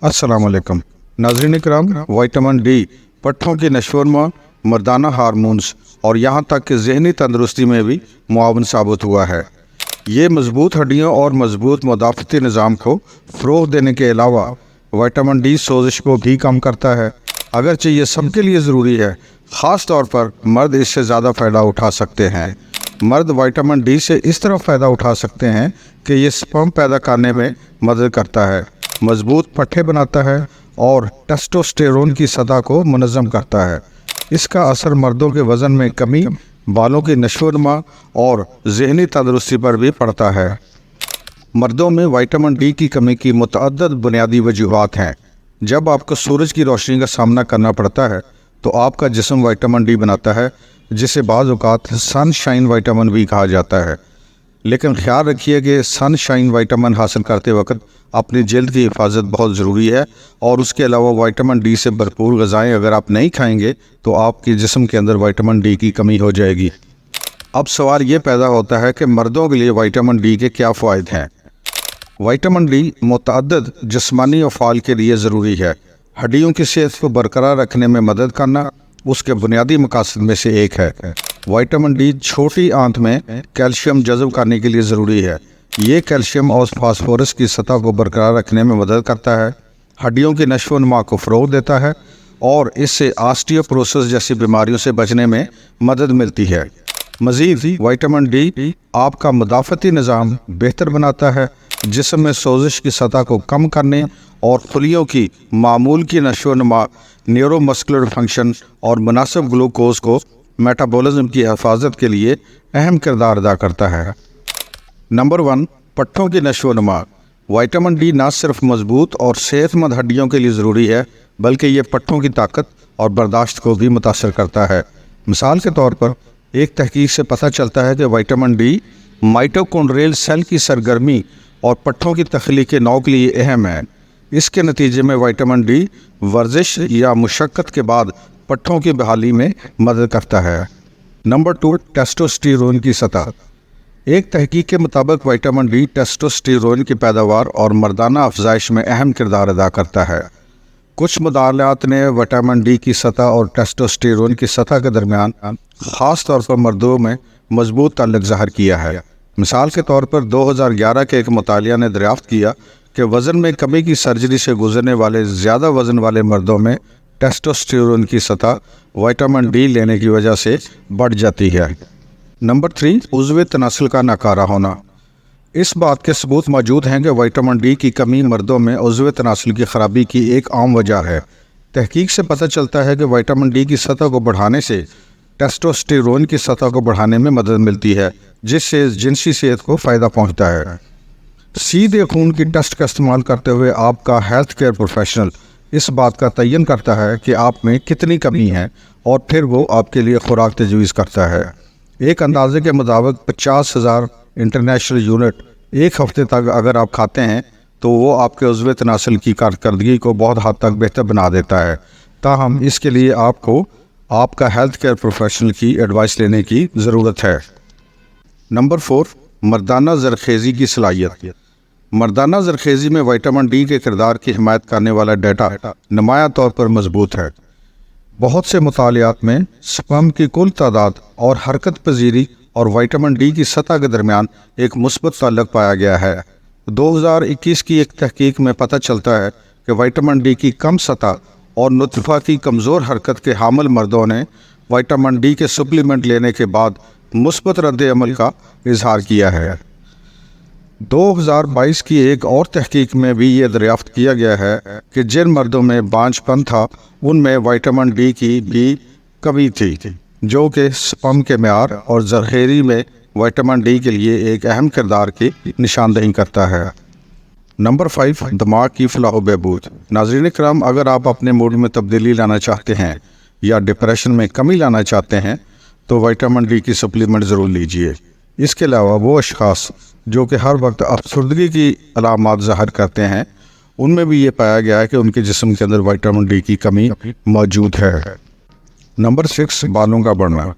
अस्सलाम वालेकुम नाज़रीन कराम। विटामिन डी पट्ठों की नशोनमा, मर्दाना हार्मोन्स और यहाँ तक कि जहनी तंदरुस्ती में भी मुआवन साबित हुआ है। ये मजबूत हड्डियों और मजबूत मुदाफ़ती निज़ाम को फ़रोग़ देने के अलावा विटामिन डी सोजिश को भी कम करता है। अगरचे ये सबके लिए ज़रूरी है, ख़ास तौर पर मर्द इससे ज़्यादा फ़ायदा उठा सकते हैं। मर्द विटामिन डी से इस तरह फ़ायदा उठा सकते हैं कि ये स्पर्म पैदा करने में मदद करता है, मजबूत पट्ठे बनाता है और टेस्टोस्टेरोन की सतह को मुनज़्ज़म करता है। इसका असर मर्दों के वज़न में कमी, बालों की नशोनमा और ज़हनी तंदरुस्ती पर भी पड़ता है। मर्दों में विटामिन डी की कमी की मुतअद्दिद बुनियादी वजूहात हैं। जब आपको सूरज की रोशनी का सामना करना पड़ता है तो आपका जिस्म विटामिन डी बनाता है, जिसे बाज़ औक़ात सनशाइन विटामिन भी कहा जाता है। लेकिन ख्याल रखिए कि सनशाइन विटामिन हासिल करते वक्त अपनी जल्द की हिफाजत बहुत ज़रूरी है, और उसके अलावा विटामिन डी से भरपूर ग़िज़ाएँ अगर आप नहीं खाएंगे तो आपके जिस्म के अंदर विटामिन डी की कमी हो जाएगी। अब सवाल ये पैदा होता है कि मर्दों के लिए विटामिन डी के क्या फ़ायदे हैं। विटामिन डी मुतअद्दिद जिस्मानी अफ़आल के लिए ज़रूरी है। हड्डियों की सेहत को बरकरार रखने में मदद करना उसके बुनियादी मकासद में से एक है। विटामिन डी छोटी आंत में कैल्शियम जज़ब करने के लिए ज़रूरी है। ये कैल्शियम और फास्फोरस की सतह को बरकरार रखने में मदद करता है, हड्डियों की नशो-नुमा को फ़रोग़ देता है और इससे ऑस्टियोपोरोसिस जैसी बीमारियों से बचने में मदद मिलती है। मज़ीद विटामिन डी आपका मुदाफ़ती निज़ाम बेहतर बनाता है, जिस्म में सोजिश की सतह को कम करने और खुलियों की मामूल की नशो-नुमा, न्यूरोमस्कुलर फंक्शन और मुनासिब ग्लूकोज को मेटाबॉलिज्म की हिफाजत के लिए अहम किरदार अदा करता है। नंबर 1, पट्ठों की नशो-नुमा। विटामिन डी न सिर्फ मजबूत और सेहतमंद हड्डियों के लिए ज़रूरी है, बल्कि ये पट्ठों की ताकत और बर्दाश्त को भी मुतासर करता है। मिसाल के तौर पर एक तहकीक से पता चलता है कि विटामिन डी माइटोकॉन्ड्रियल सेल की सरगर्मी और पट्ठों की तख्लीक के नौ के लिए अहम है। इसके नतीजे में विटामिन डी वर्जिश या मुशक्क़त के बाद पट्ठों की बहाली में मदद करता है। नंबर 2, टेस्टोस्टेरोन की सतह। एक तहकीक के मुताबिक विटामिन डी टेस्टोस्टेरोन की पैदावार और मर्दाना अफजाइश में अहम किरदार अदा करता है। कुछ मुतालात ने विटामिन डी की सतह और टेस्टोस्टेरोन की सतह के दरमियान ख़ास तौर पर मर्दों में मजबूत ताल्लुक़ ज़ाहिर किया है। मिसाल के तौर पर 2011 के एक मुतालिया ने दरियाफ्त किया कि वज़न में कमी की सर्जरी से गुजरने वाले ज़्यादा वज़न वाले मर्दों में टेस्टोस्टेरोन की सतह विटामिन डी लेने की वजह से बढ़ जाती है। नंबर 3, उज़्व तनासुल का नकारा होना। इस बात के सबूत मौजूद हैं कि विटामिन डी की कमी मर्दों में उज़्व तनासुल की ख़राबी की एक आम वजह है। तहकीक से पता चलता है कि विटामिन डी की सतह को बढ़ाने से टेस्टोस्टेरोन की सतह को बढ़ाने में मदद मिलती है, जिससे जिनसी सेहत को फ़ायदा पहुँचता है। सीधे खून की टेस्ट का इस्तेमाल करते हुए आपका हेल्थ केयर प्रोफेशनल इस बात का तयन करता है कि आप में कितनी कमी है और फिर वो आपके लिए खुराक तजवीज़ करता है। एक अंदाजे के मुताबिक 50,000 इंटरनेशनल यूनिट एक हफ्ते तक अगर आप खाते हैं तो वो आपके उज़्व तनासुल की कारकर्दगी को बहुत हद तक बेहतर बना देता है। ताहम इसके लिए आपको आपका हेल्थ केयर प्रोफेशनल की एडवाइस लेने की ज़रूरत है। नंबर 4, मर्दाना ज़रखेज़ी की सलाहियत। मर्दाना ज़रखेज़ी में विटामिन डी के किरदार की हिमायत करने वाला डेटा नुमायां तौर पर मजबूत है। बहुत से मुतालियात में स्पर्म की कुल तादाद और हरकत पजीरी और विटामिन डी की सतह के दरमियान एक मुस्बत ताल्लुक़ पाया गया है। 2021 की एक तहकीक में पता चलता है कि विटामिन डी की कम सतह और नुतफ़ा की कमज़ोर हरकत के हामिल मर्दों ने विटामिन डी के सप्लीमेंट लेने के बाद मुस्बत रद्द अमल का इजहार किया है। 2022 की एक और तहकीक में भी ये दरियाफ्त किया गया है कि जिन मर्दों में बांझपन था उनमें विटामिन डी की भी कमी थी, जो कि स्पर्म के म्यार और ज़रखेज़ी में विटामिन डी के लिए एक अहम किरदार की निशानदही करता है। नंबर 5, दिमाग की फलाह व बहबूद। नाज़रीन कराम, अगर आप अपने मूड में तब्दीली लाना चाहते हैं या डिप्रेशन में कमी लाना चाहते हैं तो विटामिन डी की सप्लीमेंट ज़रूर लीजिए। इसके अलावा वो अशख़ास जो कि हर वक्त अफसरदगी की अलामात ज़ाहिर करते हैं, उनमें भी ये पाया गया है कि उनके जिस्म के अंदर विटामिन डी की कमी मौजूद है। नंबर 6, बालों का बढ़ना।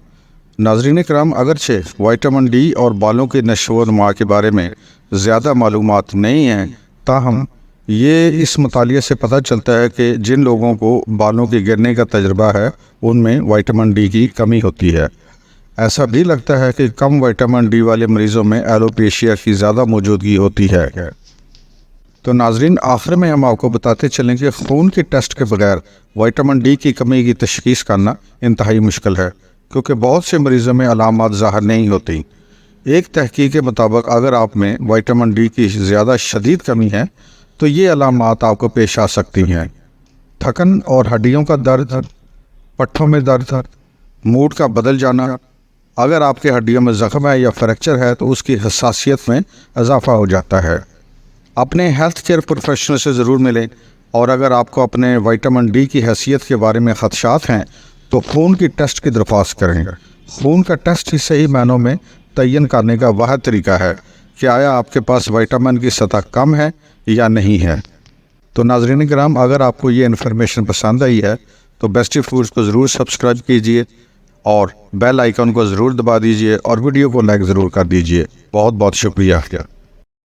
नाज़रीन कराम, अगरचे विटामिन डी और बालों के नशो-नुमा के बारे में ज़्यादा मालूमात नहीं हैं, ताहम یہ اس مطالعے سے پتہ چلتا ہے کہ جن لوگوں کو بالوں کے گرنے کا تجربہ ہے ان میں وٹامن ڈی کی کمی ہوتی ہے۔ ایسا بھی لگتا ہے کہ کم وٹامن ڈی والے مریضوں میں ایلوپیشیا کی زیادہ موجودگی ہوتی ہے۔ تو ناظرین، آخر میں ہم آپ کو بتاتے چلیں کہ خون کے ٹیسٹ کے بغیر وٹامن ڈی کی کمی کی تشخیص کرنا انتہائی مشکل ہے، کیونکہ بہت سے مریضوں میں علامات ظاہر نہیں ہوتی۔ ایک تحقیق کے مطابق اگر آپ میں وٹامن ڈی کی زیادہ شدید کمی ہے تو یہ علامات آپ کو پیش آ سکتی ہیں: تھکن اور ہڈیوں کا درد، پٹھوں میں درد، موڈ کا بدل جانا۔ اگر آپ کے ہڈیوں میں زخم ہے یا فریکچر ہے تو اس کی حساسیت میں اضافہ ہو جاتا ہے۔ اپنے ہیلتھ کیئر پروفیشنل سے ضرور ملیں، اور اگر آپ کو اپنے وٹامن ڈی کی حیثیت کے بارے میں خدشات ہیں تو خون کی ٹیسٹ کی درخواست کریں۔ خون کا ٹیسٹ ہی صحیح معنوں میں تعین کرنے کا واحد طریقہ ہے کہ آیا آپ کے پاس وٹامن کی سطح کم ہے یا نہیں ہے۔ تو ناظرین کرام، اگر آپ کو یہ انفارمیشن پسند آئی ہے تو بیسٹی فوڈز کو ضرور سبسکرائب کیجئے اور بیل آئیکن کو ضرور دبا دیجئے اور ویڈیو کو لائک ضرور کر دیجئے۔ بہت بہت شکریہ۔